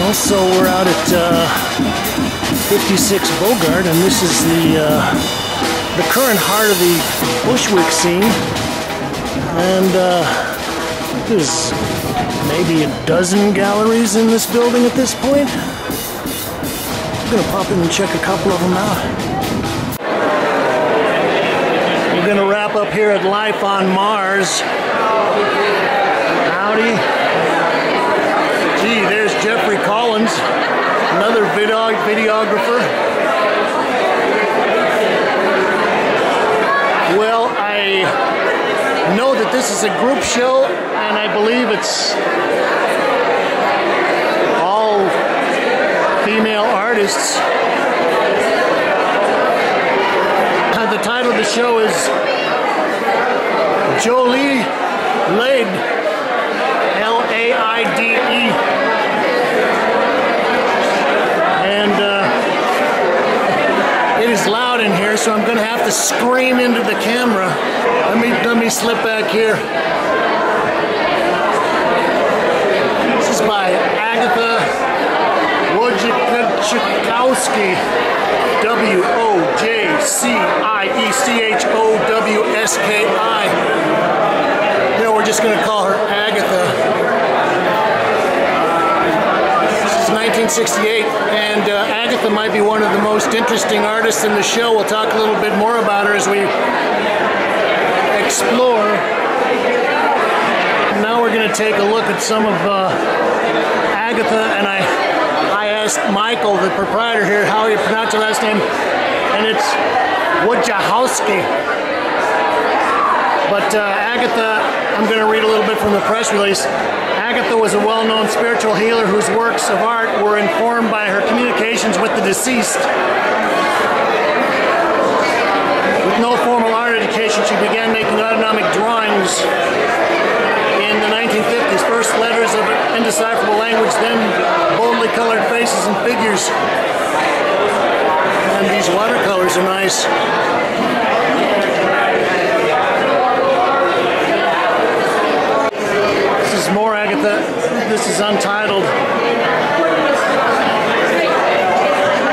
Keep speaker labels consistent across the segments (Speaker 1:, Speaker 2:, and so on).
Speaker 1: Also, we're out at 56 Bogart, and this is the current heart of the Bushwick scene. And there's maybe a dozen galleries in this building at this point. I'm gonna pop in and check a couple of them out. We're gonna wrap up here at Life on Mars. Howdy. Gee, there's Jeffrey Collins, another videographer. Well, I know that this is a group show, and I believe it's all female artists. The title of the show is Jolie, Laide, L-A-I-D-E. And it is loud in here, so I'm going to have to scream into the camera. Let me slip back here. This is by Agatha Wojciechowsky, W-O-J-C-I-E-C-H-O-W-S-K-I. You know, we're just going to call her Agatha. This is 1968, and Agatha might be one of the most interesting artists in the show. We'll talk a little bit more about her as we explore. Now we're going to take a look at some of Agatha, and I asked Michael, the proprietor here, how you pronounce her last name, and it's Wojciechowsky. But Agatha, I'm going to read a little bit from the press release. Agatha was a well-known spiritual healer whose works of art were informed by her communications with the deceased. With no formal art education, she began making autonomic drawings in the 1950s. First letters of an indecipherable language, then boldly colored faces and figures. And these watercolors are nice. This is more Agatha. This is untitled.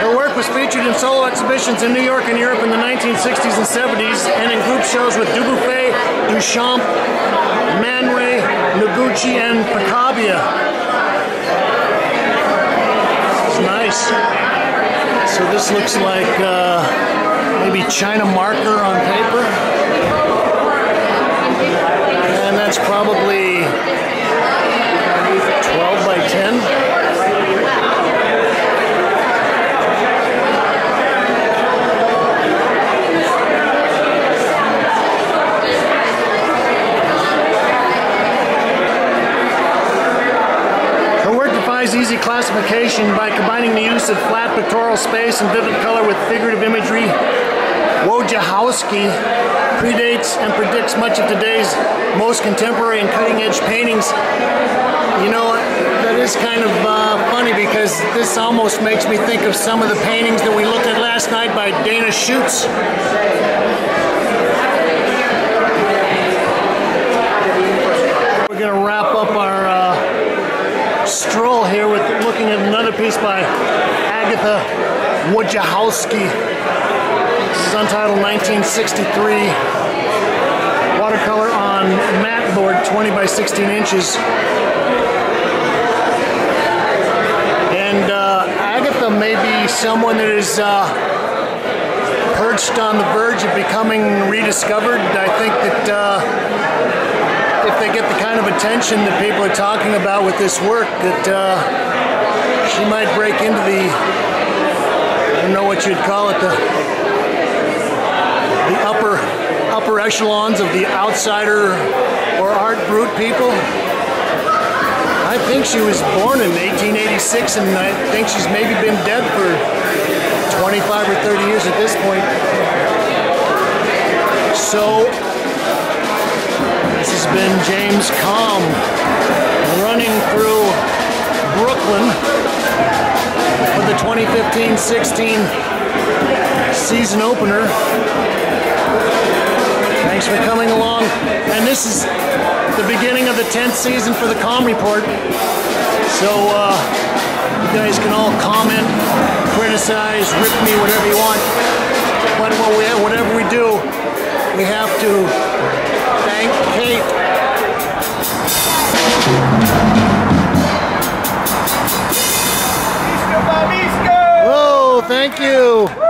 Speaker 1: Her work was featured in solo exhibitions in New York and Europe in the 1960s and 70s, and in group shows with Dubuffet, Duchamp, Man Ray, Noguchi, and Picabia. It's nice. So this looks like maybe China marker on paper. And that's probably 12 by 10. Easy classification by combining the use of flat pictorial space and vivid color with figurative imagery. Wojciechowsky predates and predicts much of today's most contemporary and cutting-edge paintings. You know, that is kind of funny, because this almost makes me think of some of the paintings that we looked at last night by Dana Schutz. We're going to wrap up our stroll here with looking at another piece by Agatha Wojciechowsky. This is untitled 1963. Watercolor on matte board, 20 by 16 inches. And Agatha may be someone that is perched on the verge of becoming rediscovered. I think that if they get the kind of attention that people are talking about with this work, that she might break into the, I don't know what you'd call it, the upper echelons of the outsider or art brute people. I think she was born in 1886, and I think she's maybe been dead for 25 or 30 years at this point. So this has been James Kalm running through Brooklyn for the 2015-16 season opener. Thanks for coming along. And this is the beginning of the 10th season for the Kalm Report. So You guys can all comment, criticize, rip me, whatever you want. But whatever we do, we have to thank Kate. Oh, thank you.